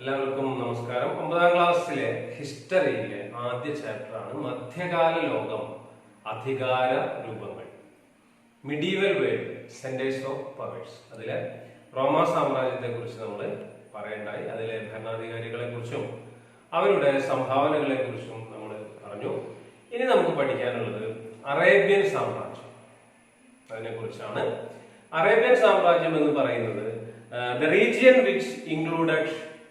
എല്ലാവർക്കും നമസ്കാരം. 9ാം ക്ലാസ്സിലെ ഹിസ്റ്ററിയിലെ ആദ്യ ചാപ്റ്ററാണ് മധ്യകാല ലോകം, അധികാര രൂപങ്ങൾ, medieval world, centres of powers. അതിലെ റോമാ സാമ്രാജ്യത്തെ കുറിച്ച് നമ്മൾ പറയണ്ടായി. അതിലെ ഭരണാധികാരികളെ കുറിച്ചും അവരുടെ സംഭാവനകളെ കുറിച്ചും നമ്മൾ പറഞ്ഞു. ഇനി നമുക്ക് പഠിക്കാനുള്ളത് അറേബ്യൻ സാമ്രാജ്യം. അതിനെ കുറിച്ചാണ്. അറേബ്യൻ സാമ്രാജ്യം എന്ന് പറയുന്നത് the region which included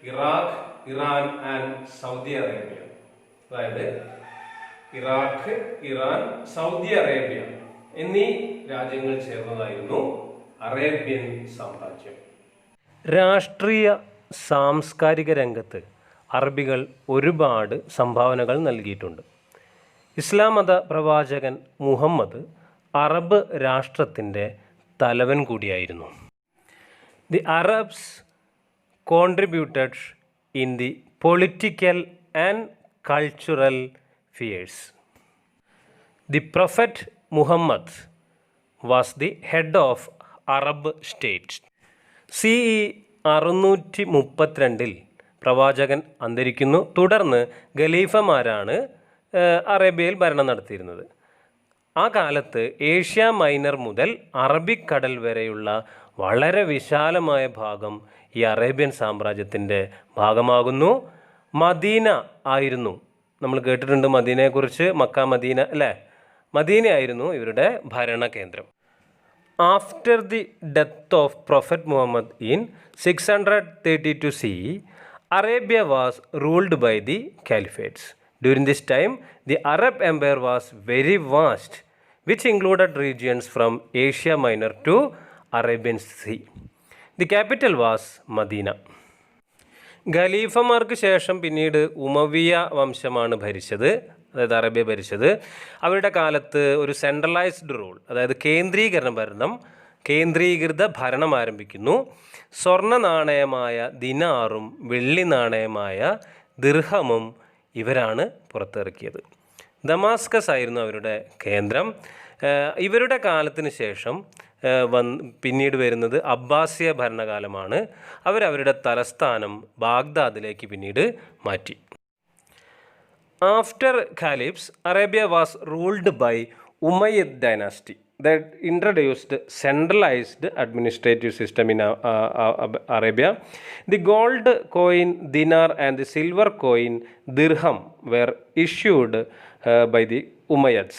Iraq, Iran and Saudi Arabia. അതായത് ഇറാഖ്, ഇറാൻ, സൗദി അറേബ്യ എന്നീ രാജ്യങ്ങൾ ചേർന്നതായിരുന്നു അറേബ്യൻ സാമ്രാജ്യം. രാഷ്ട്രീയ സാംസ്കാരിക രംഗത്ത് അറബികൾ ഒരുപാട് സംഭാവനകൾ നൽകിയിട്ടുണ്ട്. ഇസ്ലാം മത പ്രവാചകൻ മുഹമ്മദ് അറബ് രാഷ്ട്രത്തിൻ്റെ തലവൻ കൂടിയായിരുന്നു. The Arabs contributed in the political and cultural spheres. The Prophet Muhammad was the head of Arab states. CE 632 പ്രവാചകൻ അന്തരിക്കുന്നു. തുടർന്ന് ഖലീഫമാരാണ് അറേബ്യയിൽ ഭരണം നടത്തിയിരുന്നത്. ആ കാലത്ത് ഏഷ്യ മൈനർ മുതൽ അറബിക്കടൽ വരെയുള്ള വളരെ വിശാലമായ ഭാഗം ഈ അറേബ്യൻ സാമ്രാജ്യത്തിൻ്റെ ഭാഗമാകുന്നു. മദീന ആയിരുന്നു, നമ്മൾ കേട്ടിട്ടുണ്ട് മദീനയെക്കുറിച്ച്, മക്ക മദീന അല്ലേ, മദീനയായിരുന്നു ഇവരുടെ ഭരണകേന്ദ്രം. After the death of prophet Muhammad in 632 CE, Arabia was ruled by the caliphates. During this time, the Arab Empire was very vast, which included regions from Asia Minor to Arabian Sea. The capital was Medina. ഖലീഫമാർക്ക് ശേഷം പിന്നീട് ഉമവിയ വംശമാണ് ഭരിച്ചത്, അതായത് Arabia ഭരിച്ചത്. അവരുടെ കാലത്ത് ഒരു centralised rule, അതായത് കേന്ദ്രീകൃത ഭരണം ആരംഭിക്കുന്നു. സ്വർണ്ണ നാണയമായ ദിനാറും വെള്ളി നാണയമായ ദിർഹമും ഇവരാണ് പുറത്തിറക്കിയത്. ദമാസ്കസ് ആയിരുന്നു അവരുടെ കേന്ദ്രം. ഇവരുടെ കാലത്തിന് ശേഷം പിന്നീട് വരുന്നത് അബ്ബാസിയ ഭരണകാലമാണ്. അവരവരുടെ തലസ്ഥാനം ബാഗ്ദാദിലേക്ക് പിന്നീട് മാറ്റി. After caliphs, Arabia was ruled by Umayyad dynasty that introduced centralized administrative system in Arabia. The gold coin dinar and the silver coin dirham were issued by the Umayyads.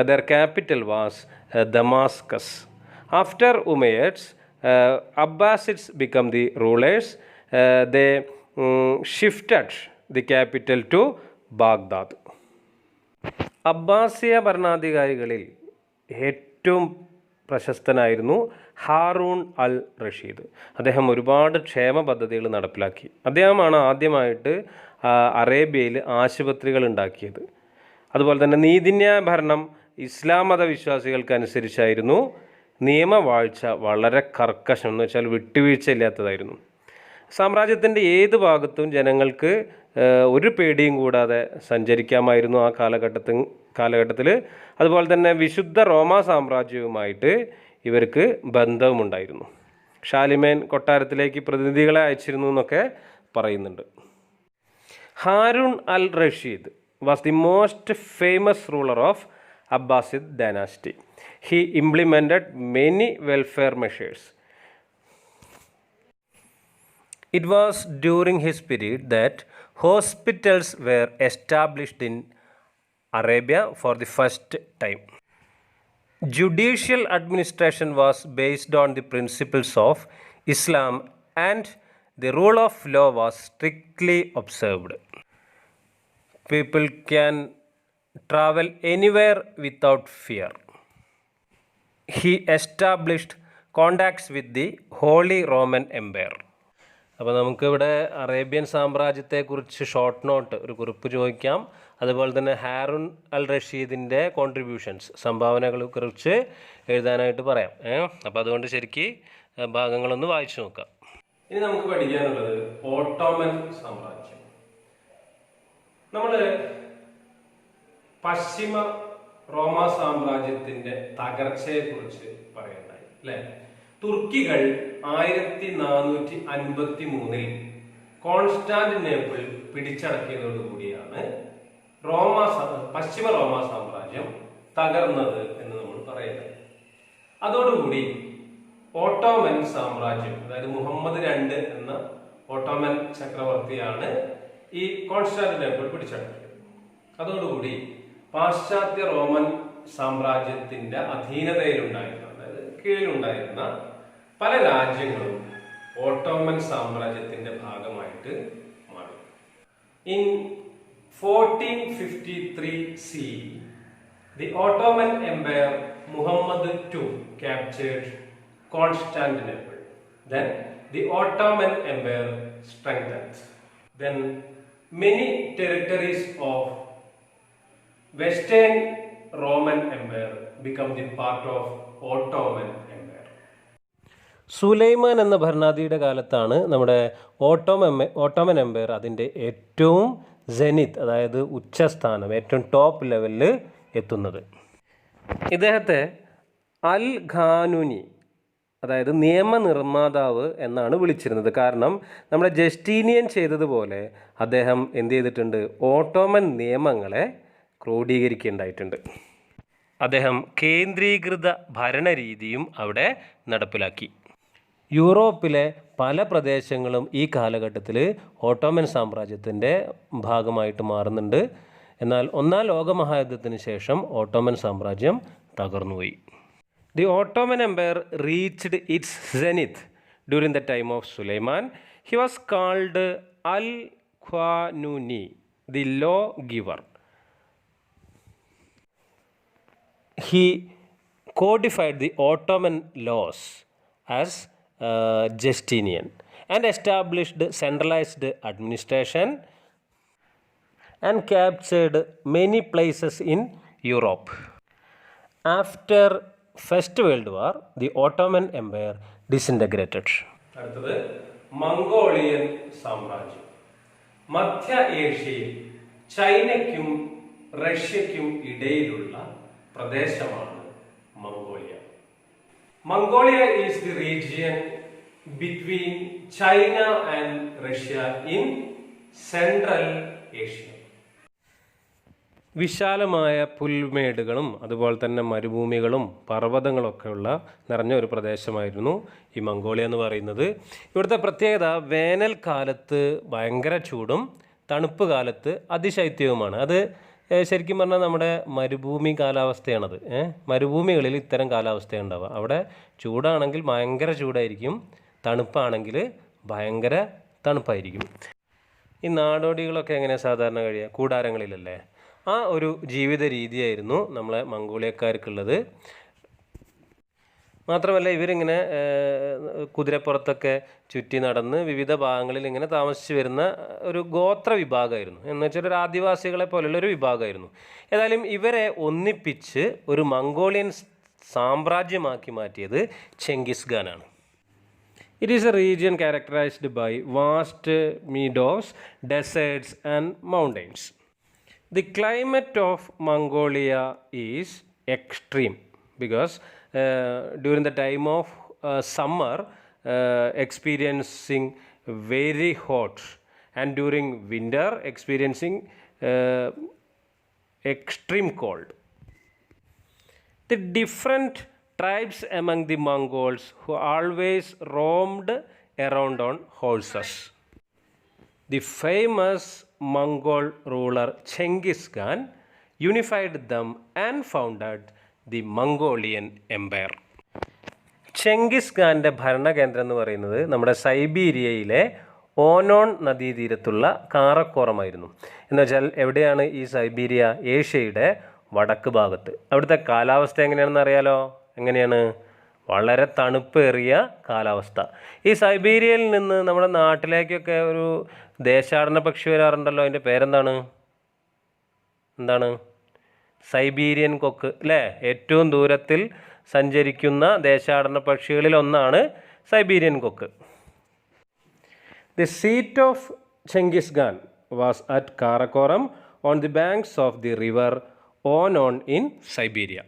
Their capital was Damascus. After Umayyads, Abbasids became the rulers. They shifted the capital to Baghdad. അബ്ബാസിയ ഭരണാധികാരികളിൽ ഏറ്റവും പ്രശസ്തനായിരുന്നു ഹാറൂൺ അൽ റഷീദ്. അദ്ദേഹം ഒരുപാട് ക്ഷേമ പദ്ധതികൾ നടപ്പിലാക്കി. അദ്ദേഹമാണ് ആദ്യമായിട്ട് അറേബ്യയിൽ ആശുപത്രികൾ ഉണ്ടാക്കിയത്. അതുപോലെ തന്നെ നീതിന്യായ ഭരണം ഇസ്ലാം മതവിശ്വാസികൾക്കനുസരിച്ചായിരുന്നു. നിയമവാഴ്ച വളരെ കർക്കശം, എന്ന് വെച്ചാൽ വിട്ടുവീഴ്ച ഇല്ലാത്തതായിരുന്നു. സാമ്രാജ്യത്തിൻ്റെ ഏത് ഭാഗത്തും ജനങ്ങൾക്ക് ഒരു പേടിയും കൂടാതെ സഞ്ചരിക്കാമായിരുന്നു ആ കാലഘട്ടത്തിൽ. അതുപോലെ തന്നെ വിശുദ്ധ റോമാ സാമ്രാജ്യവുമായിട്ട് ഇവർക്ക് ബന്ധവുമുണ്ടായിരുന്നു. ഷാലിമേൻ കൊട്ടാരത്തിലേക്ക് പ്രതിനിധികളെ അയച്ചിരുന്നു എന്നൊക്കെ പറയുന്നുണ്ട്. Harun al Rashid was the most famous ruler of Abbasid dynasty. He implemented many welfare measures. It was during his period that hospitals were established in Arabia for the first time. Judicial administration was based on the principles of Islam and the rule of law was strictly observed. People can travel anywhere without fear. He established contacts with the Holy Roman Empire. അപ്പോൾ നമുക്കിവിടെ Arabian സാമ്രാജ്യത്തെക്കുറിച്ച് short note, ഒരു കുറിപ്പ് ചോദിക്കാം. അതുപോലെ തന്നെ ഹാറൂൺ അൽ റഷീദിൻ്റെ contributions, സംഭാവനകളെ കുറിച്ച് എഴുതാനായിട്ട് പറയാം. അപ്പോൾ അതുകൊണ്ട് ശരിക്ക് ഭാഗങ്ങളൊന്ന് വായിച്ചു നോക്കാം. ഇനി നമുക്ക് പഠിക്കാനുള്ളത് ഓട്ടോമൻ സാമ്രാജ്യം. നമ്മൾ പശ്ചിമ റോമാ സാമ്രാജ്യത്തിൻ്റെ തകർച്ചയെക്കുറിച്ച് പറയണ്ടായി അല്ലേ. തുർക്കികൾ 1453 കോൺസ്റ്റാന്റിനോപ്പിൾ പിടിച്ചടക്കിയതോടുകൂടിയാണ് പശ്ചിമ റോമ സാമ്രാജ്യം തകർന്നത് എന്ന് നമ്മൾ പറയുന്നത്. അതോടുകൂടി ഓട്ടോമൻ സാമ്രാജ്യം, അതായത് മുഹമ്മദ് II എന്ന ഓട്ടോമൻ ചക്രവർത്തിയാണ് ഈ കോൺസ്റ്റാന്റിനോപ്പിൾ പിടിച്ചടക്കിയത്. അതോടുകൂടി പാശ്ചാത്യ റോമൻ സാമ്രാജ്യത്തിന്റെ അധീനതയിലുണ്ടായിരുന്ന, അതായത് കീഴിലുണ്ടായിരുന്ന പല രാജ്യങ്ങളും ഓട്ടോമൻ സാമ്രാജ്യത്തിന്റെ ഭാഗമായിട്ട് മാറി. In 1453 CE, the Ottoman Empire Muhammad II captured Constantinople. Then the Ottoman Empire strengthened. Then many territories of Western Roman Empire become the part of Ottoman Empire. Sulaiman എന്ന ഭരണാധിയുടെ കാലത്താണ് നമ്മുടെ ഓട്ടോമൻ എംപയർ അതിൻ്റെ ഏറ്റവും ജെനിത്ത്, അതായത് ഉച്ചസ്ഥാനം, ഏറ്റവും ടോപ്പ് ലെവലിൽ എത്തുന്നത്. ഇദ്ദേഹത്തെ അൽ ഖാനുനി, അതായത് നിയമനിർമ്മാതാവ് എന്നാണ് വിളിച്ചിരുന്നത്. കാരണം നമ്മുടെ ജസ്റ്റീനിയൻ ചെയ്തതുപോലെ അദ്ദേഹം എന്ത് ചെയ്തിട്ടുണ്ട്? ഓട്ടോമൻ നിയമങ്ങളെ ക്രോഡീകരിക്കുകയുണ്ടായിട്ടുണ്ട്. അദ്ദേഹം കേന്ദ്രീകൃത ഭരണരീതിയും അവിടെ നടപ്പിലാക്കി. യൂറോപ്പിലെ പല പ്രദേശങ്ങളും ഈ കാലഘട്ടത്തിൽ ഓട്ടോമൻ സാമ്രാജ്യത്തിൻ്റെ ഭാഗമായിട്ട് മാറുന്നുണ്ട്. എന്നാൽ ഒന്നാം ലോകമഹായുദ്ധത്തിന് ശേഷം ഓട്ടോമൻ സാമ്രാജ്യം തകർന്നുപോയി. The Ottoman empire reached its zenith during the time of Suleiman. He was called al Qanuni, the law giver. He codified the Ottoman laws as Justinian and established centralized administration and captured many places in Europe. After First World War, the Ottoman Empire disintegrated. അടുത്തത് Mongolian സാമ്രാജ്യം. മധ്യ ഏഷ്യയിൽ ചൈനയ്ക്കും റഷ്യയ്ക്കും ഇടയിലുള്ള പ്രദേശമാണ് Mongolia. Mongolia is the region between China and Russia in central Asia. വിശാലമായ പുൽമേടുകളും അതുപോലെ തന്നെ മരുഭൂമികളും പർവ്വതങ്ങളൊക്കെയുള്ള നിറഞ്ഞ ഒരു പ്രദേശമായിരുന്നു ഈ മംഗോളിയ എന്ന് പറയുന്നത്. ഇവിടുത്തെ പ്രത്യേകത വേനൽക്കാലത്ത് ഭയങ്കര ചൂടും തണുപ്പ് കാലത്ത് അതിശൈത്യവുമാണ്. അത് ശരിക്കും പറഞ്ഞാൽ നമ്മുടെ മരുഭൂമി കാലാവസ്ഥയാണത്. മരുഭൂമികളിൽ ഇത്തരം കാലാവസ്ഥയാണ് ഉണ്ടാവുക. അവിടെ ചൂടാണെങ്കിൽ ഭയങ്കര ചൂടായിരിക്കും, തണുപ്പാണെങ്കിൽ ഭയങ്കര തണുപ്പായിരിക്കും. ഈ നാടോടികളൊക്കെ എങ്ങനെയാണ് സാധാരണ കഴിയുക? കൂടാരങ്ങളിലല്ലേ. ആ ഒരു ജീവിത രീതിയായിരുന്നു നമ്മളെ മംഗോളിയക്കാർക്കുള്ളത്. മാത്രമല്ല ഇവരിങ്ങനെ കുതിരപ്പുറത്തൊക്കെ ചുറ്റി നടന്ന് വിവിധ ഭാഗങ്ങളിൽ ഇങ്ങനെ താമസിച്ച് വരുന്ന ഒരു ഗോത്ര വിഭാഗമായിരുന്നു. എന്ന് വെച്ചാൽ ഒരു ആദിവാസികളെ പോലുള്ളൊരു വിഭാഗമായിരുന്നു. ഏതായാലും ഇവരെ ഒന്നിപ്പിച്ച് ഒരു മംഗോളിയൻ സാമ്രാജ്യമാക്കി മാറ്റിയത് Genghis ഖാനാണ്. It is a region characterized by vast meadows, deserts and mountains. The climate of Mongolia is extreme because during the time of summer experiencing very hot and during winter experiencing extreme cold. The different tribes among the Mongols who always roamed around on horses. The famous Mongol ruler Genghis Khan unified them and founded the Mongolian Empire. Genghis ഖാൻ്റെ ഭരണകേന്ദ്രം എന്ന് പറയുന്നത് നമ്മുടെ സൈബീരിയയിലെ ഓനോൺ നദീതീരത്തുള്ള കാറക്കോറമായിരുന്നു. എന്ന് വെച്ചാൽ എവിടെയാണ് ഈ Siberia? ഏഷ്യയുടെ വടക്ക് ഭാഗത്ത്. അവിടുത്തെ കാലാവസ്ഥ എങ്ങനെയാണെന്ന് അറിയാലോ? എങ്ങനെയാണ്? വളരെ തണുപ്പേറിയ കാലാവസ്ഥ. ഈ സൈബീരിയയിൽ നിന്ന് നമ്മുടെ നാട്ടിലേക്കൊക്കെ ഒരു ദേശാടന പക്ഷി വരാറുണ്ടല്ലോ. അതിൻ്റെ പേരെന്താണ്? സൈബീരിയൻ കൊക്ക് അല്ലേ? ഏറ്റവും ദൂരത്തിൽ സഞ്ചരിക്കുന്ന ദേശാടന പക്ഷികളിൽ ഒന്നാണ് സൈബീരിയൻ കൊക്ക്. The seat of Genghis Khan was at Karakorum on the banks of the river Onon in Siberia.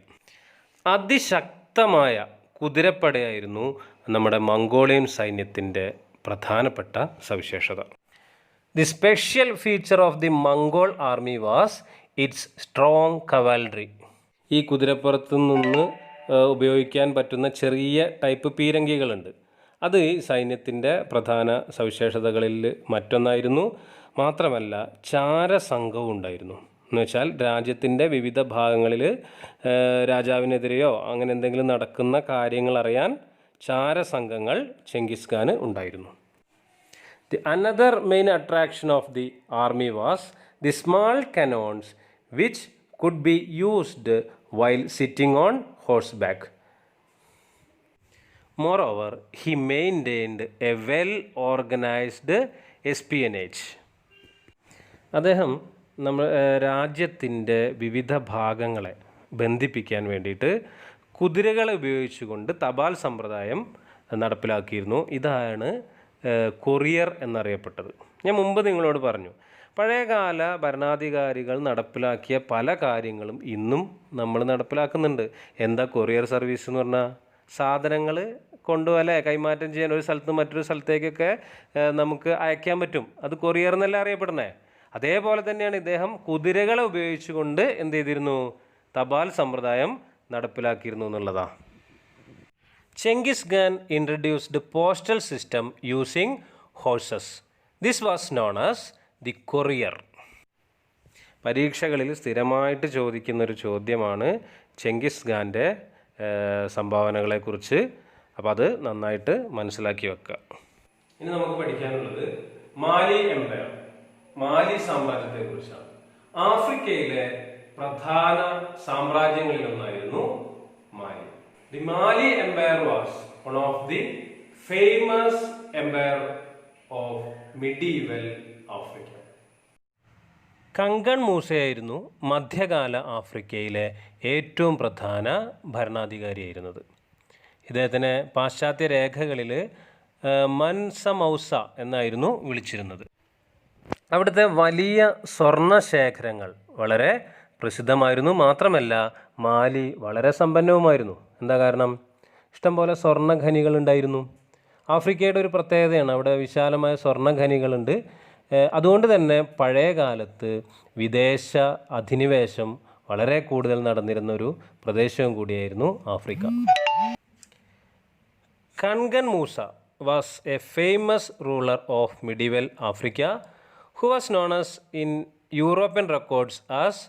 അതിശക്തമായ കുതിരപ്പടയായിരുന്നു നമ്മുടെ മംഗോളിയൻ സൈന്യത്തിൻ്റെ പ്രധാനപ്പെട്ട സവിശേഷത. The special feature of the Mongol army was its strong cavalry. ഈ കുതിരപ്പുറത്തു നിന്ന് ഉപയോഗിക്കാൻ പറ്റുന്ന ചെറിയ ടൈപ്പ് പീരങ്കികളുണ്ട്. അത് ഈ സൈന്യത്തിൻ്റെ പ്രധാന സവിശേഷതകളിൽ മറ്റൊന്നായിരുന്നു. മാത്രമല്ല ചാരസംഘവും ഉണ്ടായിരുന്നു. എന്ന് വെച്ചാൽ രാജ്യത്തിൻ്റെ വിവിധ ഭാഗങ്ങളിൽ രാജാവിനെതിരെയോ അങ്ങനെ എന്തെങ്കിലും നടക്കുന്ന കാര്യങ്ങൾ അറിയാൻ ചാരസംഘങ്ങൾ ചെങ്കിസ് ഖാന് ഉണ്ടായിരുന്നു. The another main attraction of the army was the small cannons which could be used while sitting on horseback. Moreover, he maintained a well-organized espionage. അദ്ദേഹം നമ്മൾ രാജ്യത്തിൻ്റെ വിവിധ ഭാഗങ്ങളെ ബന്ധിപ്പിക്കാൻ വേണ്ടിയിട്ട് കുതിരകളെ ഉപയോഗിച്ചുകൊണ്ട് തപാൽ സമ്പ്രദായം നടപ്പിലാക്കിയിരുന്നു. ഇതാണ് കൊറിയർ എന്നറിയപ്പെട്ടത്. ഞാൻ മുമ്പ് നിങ്ങളോട് പറഞ്ഞു, പഴയകാല ഭരണാധികാരികൾ നടപ്പിലാക്കിയ പല കാര്യങ്ങളും ഇന്നും നമ്മൾ നടപ്പിലാക്കുന്നുണ്ട്. എന്താ കൊറിയർ സർവീസ് എന്ന് പറഞ്ഞാൽ? സാധനങ്ങൾ കൊണ്ടുപോലെ കൈമാറ്റം ചെയ്യാൻ ഒരു സ്ഥലത്ത് മറ്റൊരു സ്ഥലത്തേക്കൊക്കെ നമുക്ക് അയക്കാൻ പറ്റും. അത് കൊറിയർ എന്നല്ല അറിയപ്പെടുന്നത്. അതേപോലെ തന്നെയാണ് ഇദ്ദേഹം കുതിരകളെ ഉപയോഗിച്ചുകൊണ്ട് എന്ത് ചെയ്തിരുന്നു? തപാൽ സമ്പ്രദായം നടപ്പിലാക്കിയിരുന്നു എന്നുള്ളതാണ്. Genghis Khan introduced the postal system using horses. This was known as the courier. പരീക്ഷകളിൽ സ്ഥിരമായിട്ട് ചോദിക്കുന്നൊരു ചോദ്യമാണ് ചെങ്കിസ് ഖാൻ്റെ സംഭാവനകളെക്കുറിച്ച്. അപ്പോൾ അത് നന്നായിട്ട് മനസ്സിലാക്കി വെക്കുക. ഇനി നമുക്ക് പഠിക്കാനുള്ളത് മാലി എംപയർ, മാലി സാമ്രാജ്യത്തെക്കുറിച്ചാണ്. ആഫ്രിക്കയിലെ പ്രധാന സാമ്രാജ്യങ്ങളിലൊന്നായിരുന്നു മാലി. The Mali Empire was one of the famous empire of medieval Africa. Kangan മൂസയായിരുന്നു മധ്യകാല ആഫ്രിക്കയിലെ ഏറ്റവും പ്രധാന ഭരണാധികാരിയായിരുന്നത്. ഇദ്ദേഹത്തിനെ പാശ്ചാത്യ രേഖകളിൽ മൻസ മൗസ എന്നായിരുന്നു വിളിച്ചിരുന്നത്. അവിടുത്തെ വലിയ സ്വർണശേഖരങ്ങൾ വളരെ പ്രസിദ്ധമായിരുന്നു. മാത്രമല്ല മാലി വളരെ സമ്പന്നവുമായിരുന്നു. എന്താ കാരണം? ഇഷ്ടംപോലെ സ്വർണ്ണഖനികൾ ഉണ്ടായിരുന്നു. ആഫ്രിക്കയുടെ ഒരു പ്രത്യേകതയാണ്, അവിടെ വിശാലമായ സ്വർണ്ണഖനികളുണ്ട്. അതുകൊണ്ട് തന്നെ പഴയ കാലത്ത് വിദേശ അധിനിവേശം വളരെ കൂടുതൽ നടന്നിരുന്നൊരു പ്രദേശവും കൂടിയായിരുന്നു Africa. Kankan Musa was a famous ruler of medieval Africa who was known as in European records as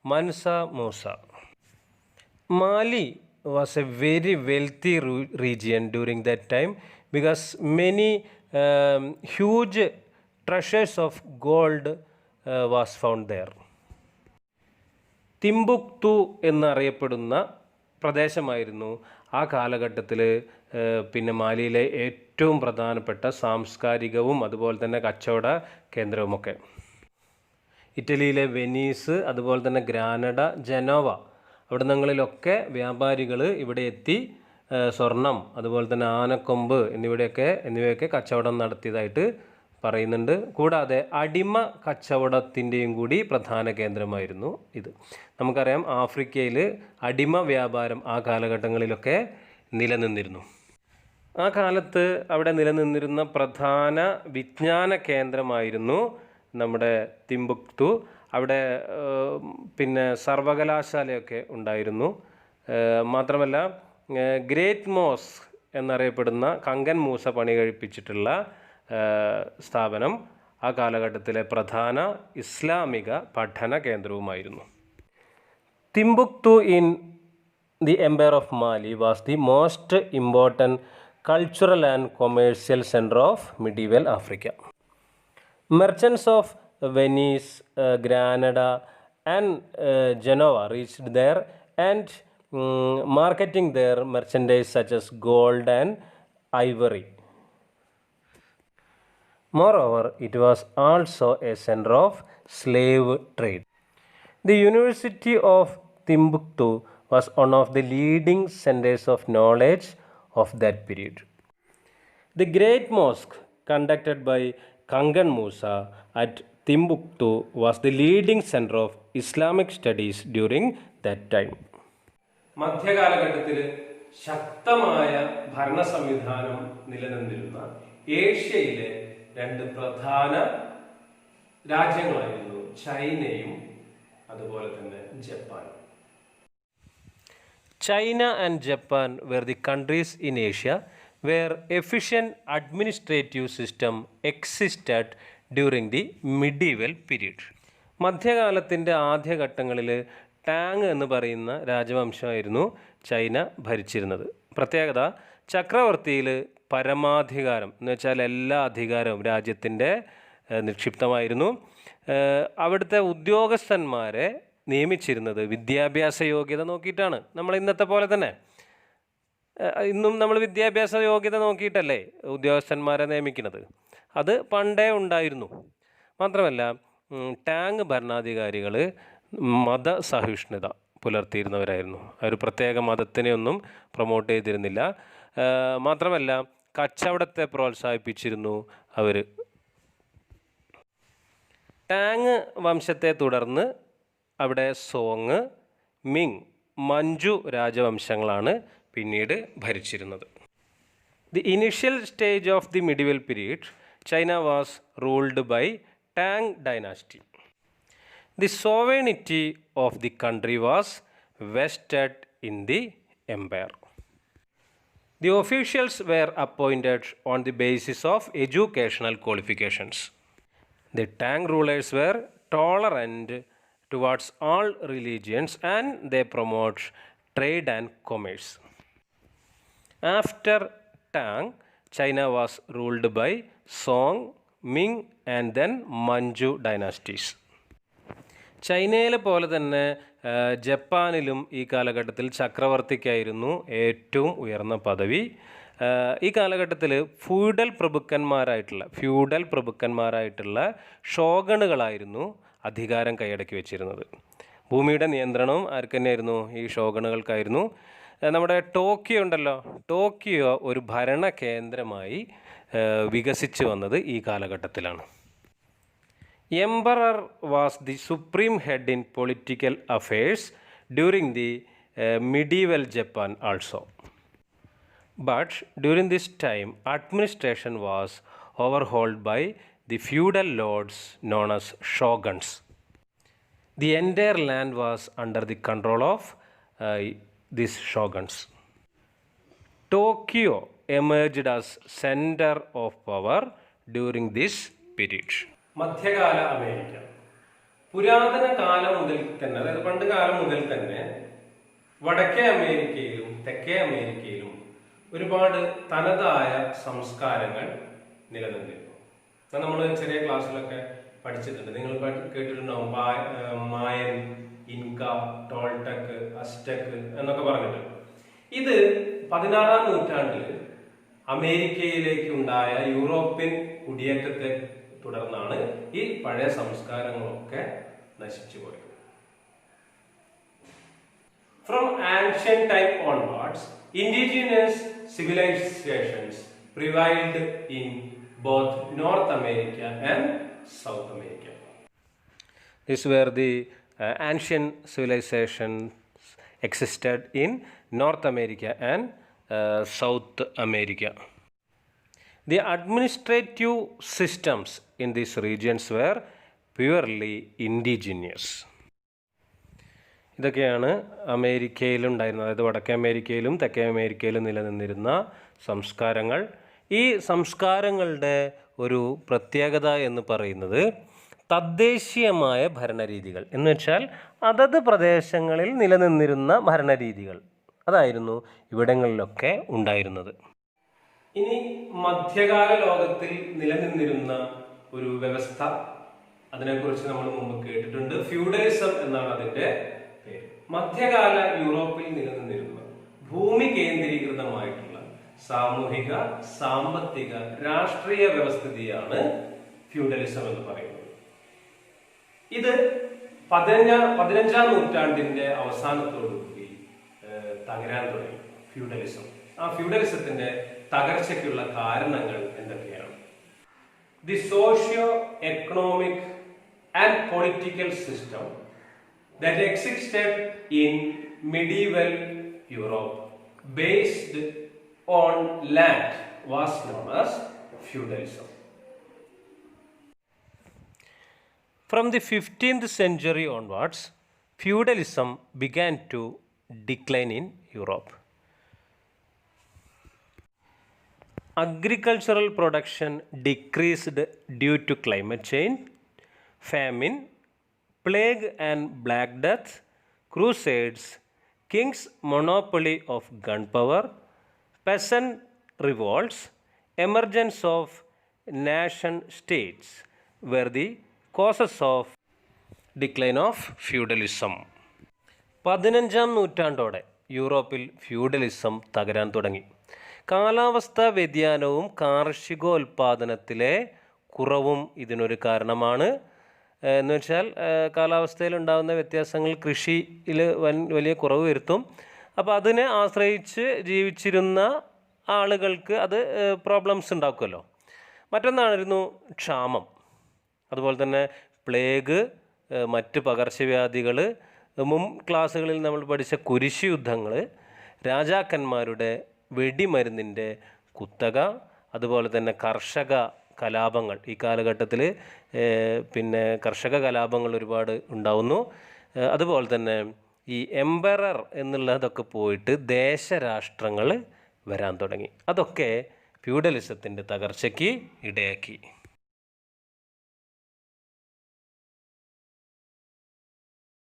Mansa Musa. Mali was a very wealthy region during that time because many huge treasures of gold was found there. തിംബുക്തു എന്നറിയപ്പെടുന്ന പ്രദേശമായിരുന്നു ആ കാലഘട്ടത്തിൽ പിന്നെ മാലിയിലെ ഏറ്റവും പ്രധാനപ്പെട്ട സാംസ്കാരികവും അതുപോലെ തന്നെ കച്ചവട കേന്ദ്രവുമൊക്കെ. ഇറ്റലിയിലെ വെനീസ്, അതുപോലെ തന്നെ ഗ്രാനഡ, ജനോവ അവിടങ്ങളിലൊക്കെ വ്യാപാരികൾ ഇവിടെ എത്തി സ്വർണം അതുപോലെ തന്നെ ആനക്കൊമ്പ് എന്നിവയൊക്കെ കച്ചവടം നടത്തിയതായിട്ട് പറയുന്നുണ്ട്. കൂടാതെ അടിമ കച്ചവടത്തിൻ്റെയും കൂടി പ്രധാന കേന്ദ്രമായിരുന്നു ഇത്. നമുക്കറിയാം ആഫ്രിക്കയിൽ അടിമ വ്യാപാരം ആ കാലഘട്ടങ്ങളിലൊക്കെ നിലനിന്നിരുന്നു. ആ കാലത്ത് അവിടെ നിലനിന്നിരുന്ന പ്രധാന വിജ്ഞാന കേന്ദ്രമായിരുന്നു നമ്മുടെ തിംബുക്തു. അവിടെ പിന്നെ സർവകലാശാലയൊക്കെ ഉണ്ടായിരുന്നു. മാത്രമല്ല ഗ്രേറ്റ് മോസ്ക് എന്നറിയപ്പെടുന്ന കങ്കൻ മൂസ പണി കഴിപ്പിച്ചിട്ടുള്ള സ്ഥാപനം ആ കാലഘട്ടത്തിലെ പ്രധാന ഇസ്ലാമിക പഠന കേന്ദ്രവുമായിരുന്നു. Timbuktu in the empire of Mali was the most important cultural and commercial centre of medieval Africa. Merchants of Venice, Granada and Genoa reached there and marketing their merchandise such as gold and ivory. Moreover, it was also a center of slave trade. The University of Timbuktu was one of the leading centers of knowledge of that period. The Great Mosque conducted by Kangan Musa at Timbuktu was the leading center of Islamic studies during that time. മധ്യകാലഘട്ടത്തിൽ ശക്തമായ ഭരണ സംവിധാനം നിലനിന്നിരുന്ന ഏഷ്യയിലെ രണ്ട് പ്രധാന രാജ്യങ്ങളായിരുന്നു ചൈനയും അതുപോലെ തന്നെ ജപ്പാനും. China and Japan were the countries in Asia where efficient administrative system existed during the medieval period. മധ്യകാലത്തിൻ്റെ ആദ്യഘട്ടങ്ങളിൽ ടാങ് എന്ന് പറയുന്ന രാജവംശമായിരുന്നു ചൈന ഭരിച്ചിരുന്നത്. പ്രത്യേകത, ചക്രവർത്തിയിൽ പരമാധികാരം എന്ന് വെച്ചാൽ എല്ലാ അധികാരവും രാജ്യത്തിൻ്റെ നിക്ഷിപ്തമായിരുന്നു. അവിടുത്തെ ഉദ്യോഗസ്ഥന്മാരെ നിയമിച്ചിരുന്നത് വിദ്യാഭ്യാസ യോഗ്യത നോക്കിയിട്ടാണ്. നമ്മൾ ഇന്നത്തെ പോലെ തന്നെ ഇന്നും നമ്മൾ വിദ്യാഭ്യാസ യോഗ്യത നോക്കിയിട്ടല്ലേ ഉദ്യോഗസ്ഥന്മാരെ നിയമിക്കുന്നത്. അത് പണ്ടേ ഉണ്ടായിരുന്നു. മാത്രമല്ല ടാങ് ഭരണാധികാരികൾ മതസഹിഷ്ണുത പുലർത്തിയിരുന്നവരായിരുന്നു. ഒരു പ്രത്യേക മതത്തിനെയൊന്നും പ്രൊമോട്ട് ചെയ്തിരുന്നില്ല. മാത്രമല്ല കച്ചവടത്തെ പ്രോത്സാഹിപ്പിച്ചിരുന്നു അവർ. ടാങ് വംശത്തെ തുടർന്ന് അവിടെ സോങ്, മിങ്, മഞ്ജു രാജവംശങ്ങളാണ് പിന്നീട് ഭരിച്ചിരുന്നത്. The initial stage of the medieval period China was ruled by Tang dynasty. The sovereignty of the country was vested in the empire. The officials were appointed on the basis of educational qualifications. The Tang rulers were tolerant towards all religions and they promote trade and commerce. After Tang, China was ruled by Song, Ming and then Manchu dynasties. ചൈനയിലെ പോലെ തന്നെ ജപ്പാനിലും ഈ കാലഘട്ടത്തിൽ ചക്രവർത്തിക്കായിരുന്നു ഏറ്റവും ഉയർന്ന പദവി. ഈ കാലഘട്ടത്തിൽ ഫ്യൂഡൽ പ്രഭുക്കന്മാരായിട്ടുള്ള ഷോഗണുകളായിരുന്നു അധികാരം കൈയടക്കി വെച്ചിരുന്നത്. ഭൂമിയുടെ നിയന്ത്രണവും ആർക്ക് തന്നെയായിരുന്നു? ഈ ഷോഗണുകൾക്കായിരുന്നു. നമ്മുടെ ടോക്കിയോ ഉണ്ടല്ലോ, ടോക്കിയോ ഒരു ഭരണ കേന്ദ്രമായി വികസിച്ച് വന്നത് ഈ കാലഘട്ടത്തിലാണ്. Emperor was the supreme head in political affairs during the medieval Japan also. But during this time, administration was overhauled by the feudal lords known as shoguns. The entire land was under the control of these shoguns. Tokyo emerged as center of power during this period. മധ്യകാല America പുരാതന കാലം മുതൽ തന്നെ, അതായത് പണ്ട് കാലം മുതൽ തന്നെ വടക്കേ അമേരിക്കയിലും തെക്കേ അമേരിക്കയിലും ഒരുപാട് തനതായ സംസ്കാരങ്ങൾ നിലനിന്നിരുന്നു. നമ്മൾ ചെറിയ ക്ലാസ്സിലൊക്കെ പഠിച്ചിട്ടുണ്ട്. നിങ്ങൾ കേട്ടിട്ടുണ്ടാവും മായൻ, ഇൻക, ടോൾടെക്, അസ്റ്റെക് എന്നൊക്കെ പറഞ്ഞിട്ട്. ഇത് 16-ാം നൂറ്റാണ്ടിൽ അമേരിക്കയിലേക്ക് ഉണ്ടായ യൂറോപ്യൻ കുടിയേറ്റത്തെ തുടർന്നാണ് ഈ പഴയ സംസ്കാരങ്ങളൊക്കെ നശിച്ചു പോയത്. From ancient time onwards, indigenous civilizations prevailed in both North America and South America. These were the ancient civilizations existed in North America and South America. The administrative systems in these regions were purely indigenous. ഇതൊക്കെയാണ് അമേരിക്കയിലുണ്ടായിരുന്നത്, അതായത് വടക്കേ അമേരിക്കയിലും തെക്കേ അമേരിക്കയിലും നിലനിന്നിരുന്ന സംസ്കാരങ്ങൾ. ഈ സംസ്കാരങ്ങളുടെ ഒരു പ്രത്യേകത എന്ന് പറയുന്നത് തദ്ദേശീയമായ ഭരണരീതികൾ എന്ന് വെച്ചാൽ അതത് പ്രദേശങ്ങളിൽ നിലനിന്നിരുന്ന ഭരണരീതികൾ അതായിരുന്നു ഇവിടങ്ങളിലൊക്കെ ഉണ്ടായിരുന്നത്. ഇനി മധ്യകാല ലോകത്തിൽ നിലനിന്നിരുന്ന ഒരു വ്യവസ്ഥ, അതിനെക്കുറിച്ച് നമ്മൾ മുമ്പ് കേട്ടിട്ടുണ്ട്. ഫ്യൂഡലിസം എന്നാണ് അതിൻ്റെ പേര്. മധ്യകാല യൂറോപ്പിൽ നിലനിന്നിരുന്ന ഭൂമി കേന്ദ്രീകൃതമായിട്ടുള്ള സാമൂഹിക, സാമ്പത്തിക, രാഷ്ട്രീയ വ്യവസ്ഥിതിയാണ് ഫ്യൂഡലിസം എന്ന് പറയുന്നത്. ഇത് 15-ാം നൂറ്റാണ്ടിന്റെ അവസാനത്തോടുകൂടി തകരാൻ തുടങ്ങി ഫ്യൂഡലിസം. ആ ഫ്യൂഡലിസത്തിന്റെ തകർച്ചയ്ക്കുള്ള കാരണങ്ങൾ എന്തൊക്കെയാണ്? The socio economic and political system that existed in medieval Europe based on land was known as feudalism. From the 15th century onwards, feudalism began to decline in Europe. Agricultural production decreased due to climate change, famine, plague and Black Death, crusades, king's monopoly of gunpowder, peasant revolts, emergence of nation states were the causes of decline of feudalism. 15-ാം നൂറ്റാണ്ടോടെ യൂറോപ്പിൽ feudalism തകരാൻ തുടങ്ങി. കാലാവസ്ഥാ വ്യതിയാനവും കാർഷികോൽപാദനത്തിലെ കുറവും ഇതിനൊരു കാരണമാണ്. എന്ന് വെച്ചാൽ കാലാവസ്ഥയിലുണ്ടാകുന്ന വ്യത്യാസങ്ങൾ കൃഷിയിൽ വലിയ കുറവ് വരുത്തും. അപ്പോൾ അതിനെ ആശ്രയിച്ച് ജീവിച്ചിരുന്ന ആളുകൾക്ക് അത് പ്രോബ്ലംസ് ഉണ്ടാക്കുമല്ലോ. മറ്റൊന്നായിരുന്നു ക്ഷാമം, അതുപോലെ തന്നെ പ്ലേഗ്, മറ്റ് പകർച്ചവ്യാധികൾ, മുൻ ക്ലാസ്സുകളിൽ നമ്മൾ പഠിച്ച കുരിശ് യുദ്ധങ്ങൾ, രാജാക്കന്മാരുടെ വെടിമരുന്നിൻ്റെ കുത്തക, അതുപോലെ തന്നെ കർഷക കലാപങ്ങൾ. ഈ കാലഘട്ടത്തിൽ പിന്നെ കർഷക കലാപങ്ങൾ ഒരുപാട് ഉണ്ടാവുന്നു. അതുപോലെ തന്നെ ഈ എംപറർ എന്നുള്ളതൊക്കെ പോയിട്ട് ദേശരാഷ്ട്രങ്ങൾ വരാൻ തുടങ്ങി. അതൊക്കെ ഫ്യൂഡലിസത്തിൻ്റെ തകർച്ചയ്ക്ക് ഇടയാക്കി.